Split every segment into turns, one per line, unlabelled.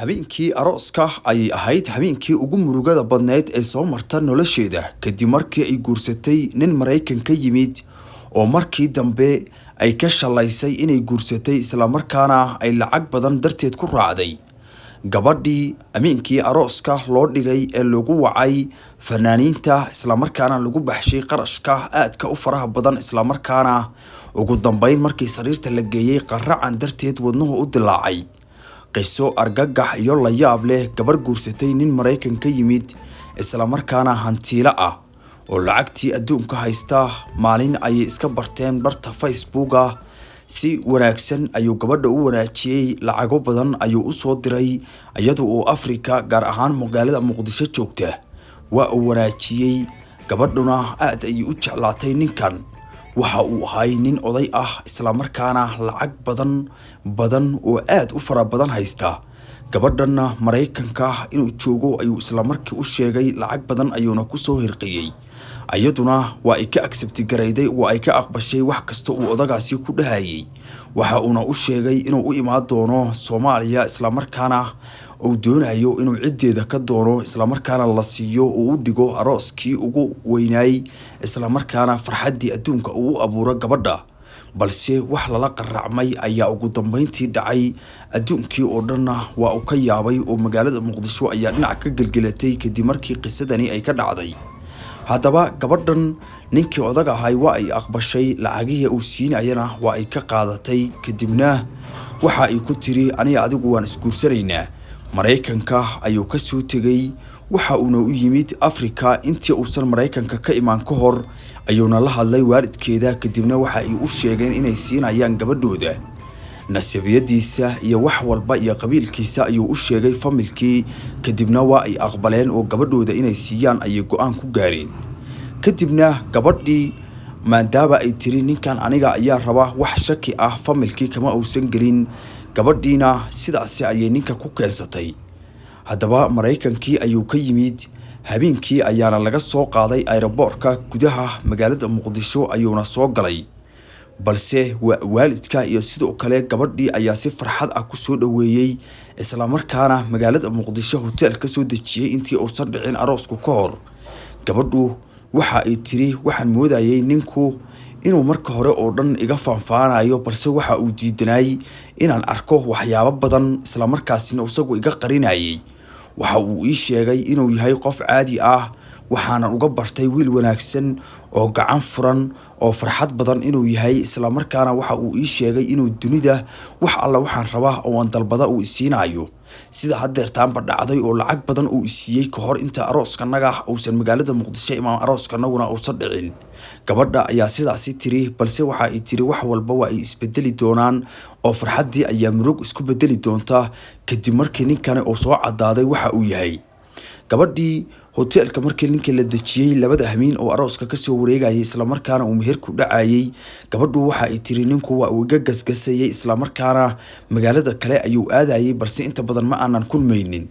habeenkii arooska ayay ahayd habeenkii ugu murugada badneed ee soo marta nolosheeda kadib markii ay guursatay nin Mareykan ka yimid oo markii dambe ay ka shalaysay inay guursatay isla markaana ay lacag badan darteed ku raacday gabadhii habeenkii arooska loo dhigay ee lagu wacay fanaaniinta isla markaana lagu baxshay qarashka aadka u faraha badan isla markaana ugu dambeyn markii sariirta la geeyay qaracan darteed wadnuhu u dilaacay qiso argagax iyo la yaab leh gabar guursatay nin Mareykan ka yimid isla markaana hantiila ah oo lacagtii adduunka haysta maalin ay iska barteen barta Facebook si wanaagsan ayuu gabadha u wanaajiyay lacago badan ayuu u soo diray iyadoo uu Afrika gaar ahaan magaalada Muqdisho joogta waa uu wanaajiyay gabadhuna aad ay u jeclaatay ninkan waxa uu ahay nin oday ah isla markaana lacag badan oo aad u fara badan haysta gabadhana Mareykanka inuu joogo ayuu isla markii u sheegay lacag badan ayuuna ku soo hirqiyay ayaduna waa ay ka accept garayday waa ay ka aqbashay wax kasta uu odagaasi ku dhahayay waxa uuna u sheegay inuu u imaan doono Soomaaliya isla markaana uu doonayo inuu ciideeda ka doono isla markaana la siiyo oo u dhigo arooskii ugu weynaay isla markaana farxadii adduunka uu abuuro gabadha balse wax lala qaracmay ayaa ugu dambeyntii dhacay adduunkii oo dhan waa uu ka yaabay oo magaalada Muqdisho ayaa dhinac ka galgalatay kadib markii qisadani ay ka dhacday haddaba gabadhan ninkii odaga ahay waa ay aqbashay lacagihii uu siinayna waa ay ka qaadatay kadibna waxa ay ku tiri aniga adigu waan isguursanaynaa Mareykanka ayuu ka soo tagay waxa uu u yimid Afrika intii uusan Mareykanka ka imaan ka hor ayuuna la hadlay waalidkeeda kadibna waxa ay u sheegeen inay siinayaan gabadhooda nasabiyadiisa iyo wax walba iyo qabiilkiisa ayuu u sheegay familkii kadibna waa ay aqbaleen oo gabadhooda inay siiyaan ay go'aan ku gaareen kadibna gabadhii maadaaba ay tiri ninkan aniga ayaa raba wax shaki ah familkii kama uusan gelin gabadhiina sidaas ayay ninka ku keensatay haddaba Mareykankii ayuu ka yimid habeenkii ayaana laga soo qaaday aeroboortka gudaha magaalada Muqdisho ayuuna soo galay balse waalidka iyo sidoo kale gabadhii ayaa si farxad ah ku soo dhaweeyay isla markaana magaalada Muqdisho hotel ka soo dejiyay intii uusan dhicin aroosku ka hor gabadhu waxa ay tiri waxaan moodayay ninku inuu marka hore oo dhan iga faanfaanayo balse waxa uu diidanay inaan arko waxyaabo badan isla markaasina isagu iga qarinayay waxa uu ii sheegay inuu yahay qof caadi ah waxaana uga bartay wiil wanaagsan oo gacan furan oo farxad badan inuu yahay isla markaana waxa uu ii sheegay inuu dunida wax alla waxaan rabaa oo aan dalbada uu isiinayo sida hadeertaanba dhacday oo lacag badan uu isiiyay ka hor inta arooskanaga uusan magaalada Muqdisho imaan arooskanaaguna uusan dhicin gabadha ayaa sidaasi tiri balse waxa ay tiri wax walba waa ay isbedeli doonaan oo farxadii ayaa murug isku bedeli doonta kadib markii ninkan uu soo cadaaday waxa uu yahay gabadhii hotelka markii ninka la dejiyay labada habeen oo arooska ka soo wareegayay isla markaana uu meher ku dhacayay gabadhu waxa ay tiri ninku waa uu gasgasayay isla markaana magaalada kale ayuu aadayay balse inta badan ma aanan kulmaynin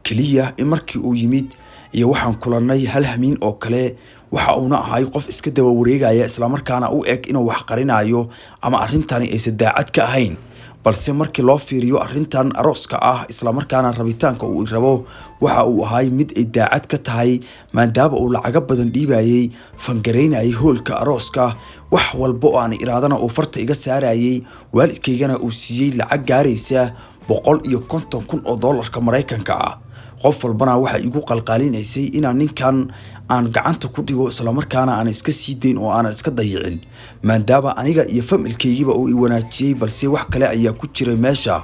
kaliya in markii uu yimid iyo waxaan kulanay hal habeen oo kale waxa uu ahay qof iska daba wareegaya isla markaana u eg inuu wax qarinayo ama arintani ay sadaacad ka ahayn balse markii loo fiiriyo arintan arooska ah isla markaana rabitaanka uu rabo waxa uu ahay mid ay daacad ka tahay maadaama uu lacag badan dhiibayay fangareynay hoolka arooska wax walba oo aan iraadana oo farta iga saarayay waalidkaygana uu siiyay lacag gaaraysa $150,000 oo dollarka Mareykanka ah qof walbana waxa igu qalqaalinaysay inaan ninkan aan gacanta ku dhigo isla markaana aan iska siideyn oo aan iska dayicin maadaama aniga iyo familkaygiba uu i wanaajiyay balse wax kale ayaa ku jiray meesha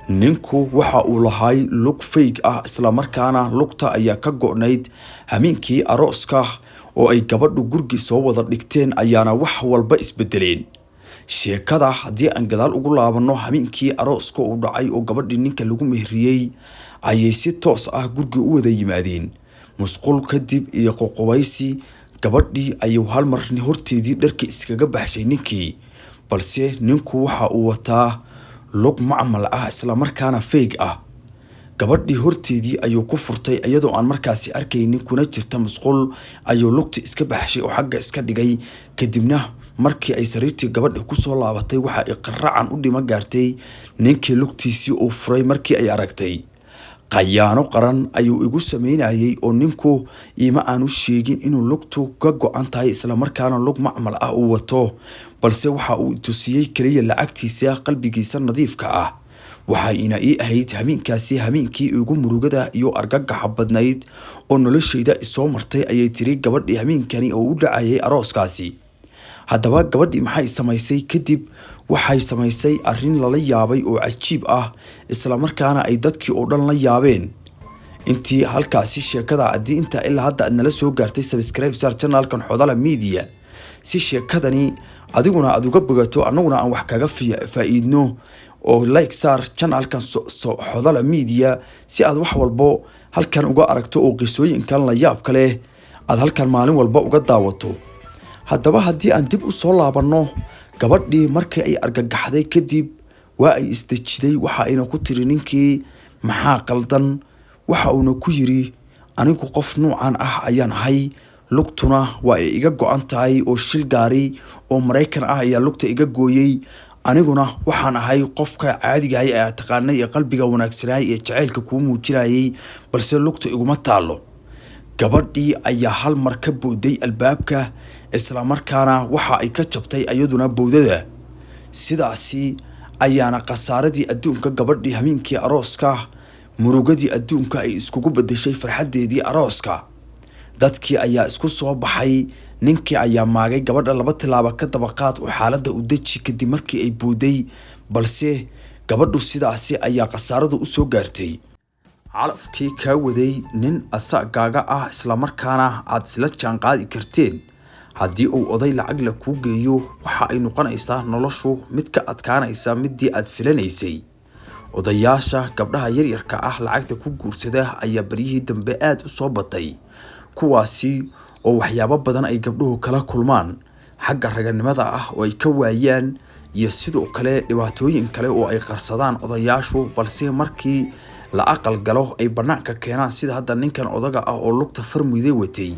ninku waxa uu lahay look fake ah isla markaana lugta ayaa ka go'nayd habeenkii arooska oo ay gabadhu gurigi soo wada dhigteen ayaana wax walba isbedeleen sheekada hadii aan gadaal ugu laabano habeenkii arooska uu dhacay oo gabadhii ninka lagu mehriyay ayay si toos ah guriga u wada yimaadeen musqul kadib iyo qoqobaysi gabadhii ayuu hal mar horteedii dharka iskaga baxshay ninkii balse ninku waxa uu wataa lug macmal ah isla markaana fake ah gabadhii horteedii ayuu ku furtay iyadoo aan markaasi arkaynin kuna jirta musqul ayuu lugta iska baxshay oo xagga iska dhigay kadibna markii ay sariirtii gabadha ku soo laabatay waxa ay qaracan u dhima gaartay ninkii lugtiisii uu furay markii ay aragtay qayaano qaran ayuu igu sameynayay oo ninku ima aanu sheegin inuu lugtu ka go'an tahay isla markaana lug macmal ah uu wato balse waxa uu tusiyay kaliya lacagtiisa qalbigiisa nadiifka ah waxa ina ii ahayd habeenkaasi habeenkii ugu murugada iyo argagaxa badnayd oo noloshayda isoo martay ayay tiri gabadhii habeenkani oo u dhacayay arooskaasi haddaba gabadhii maxay samaysay kadib waxay samaysay arrin lala yaabay oo cajiib ah isla markaana ay dadkii oo dhan la yaabeen intii halkaasi sheekada adii inta ilaa hadda nala soo gaartay subscribe sar channelkan Xodala Media si sheekadani adiguna aad uga bogato annaguna aan wax kaga faa'iidno oo like sar channelkan Xodala Media si aad wax walbo halkan uga aragto oo qisooyinkan la yaab kale aad halkan maalin walba uga daawato haddaba haddii aan dib u soo laabano gabadhii markii ay argagaxday kadib waa ay isdejiday waxa ayna ku tiri ninkii maxaa qaldan waxa uu ku yiri anigu qof nuucan ah ayaan ahay lugtuna waa iga go'an tahay oo shil gaari oo Mareykan ah ayaa lugta iga gooyay aniguna waxaan ahay qofka caadiga ah ee taqaanay ee qalbiga wanaagsanay ee jaceylka ku muujinayay balse lugta iguma taalo gabadhii ayaa hal mar ka booday albaabka isla markaana waxa ay ka jabtay ayaduna boodada sidaasi ayaana qasaaradii adduunka gabadhii habeenkii arooska murugadii adduunka ay iskugu bedeshay farxadeedii arooska dadkii ayaa isku soo baxay ninkii ayaa maagay gabadha laba tilaabo ka dabaqaad oo xaaladda u deji kadib markii ay booday balse gabadhu sidaasi ayaa qasaaradu u soo gaartay calafkii ka waday nin asagaaga ah isla markaana aad isla jaan qaadi karteen haddii uu oday lacag la ku geeyo waxa ay noqonaysaa noloshu mid ka adkaanaysa midii aad filanaysay odayaasha gabdhaha yaryarka ah lacagta ku guursada ayaa bariyihii dambe aad u soo batay kuwaasi oo waxyaabo badan ay gabdhuhu kala kulmaan xagga raganimada ah oo ay ka waayaan iyo sidoo kale dhibaatooyin kale oo ay qarsadaan odayaashu balse markii la aqal galo ay banaanka keenaan sida hadda ninkan odaga ah oo lugta farmuyday watay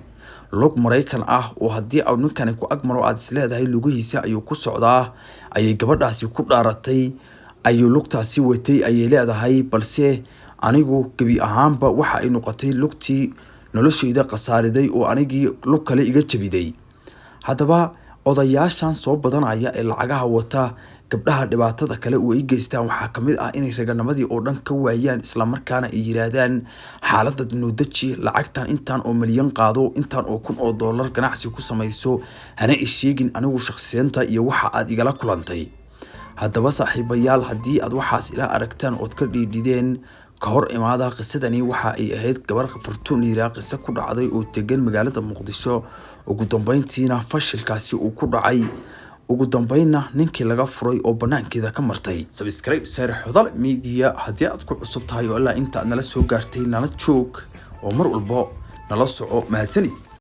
lug Mareykan ah oo haddii uu ninkan ku agmaro aad isleedahay lugihiisa ayuu ku socdaa ayay gabadhaasi ku dhaaratay ayuu lugtaasi watay ayay leedahay balse anigu gabi ahaanba waxa ay noqotay lugtii noloshayda qasaariday oo anigii lug kale iga jabiday haddaba odayaashan soo badanaya ee lacagaha wata gabdhaha dhibaatada kale oo ay geystaan waxa kamid ah inay raganamadii oo dhan ka waayaan isla markaana ay yiraahdaan xaaladda nuudaji lacagtan intaan oo milyan qaado intaan oo kun oo dollar ganacsi ku samayso hana isheegin anigu shakhsiyeenta iyo waxa aad igala kulantay haddaba saaxiibayaal haddii aad waxaas ila aragtaan oo ka dhiidideen ka hor imaada qisadani waxa ay ahayd gabar fartuun liira qisa ku dhacday oo degan magaalada Muqdisho ugu dambeyntiina fashilkaasi uu ku dhacay ugu dambeynna ninkii laga furay oo banaankeeda ka martay subscribe sar Xodala Media haddii aad ku cusub tahay oo ilaa inta nala soo gaartay nala joog oo mar walba nala soco mahadsanid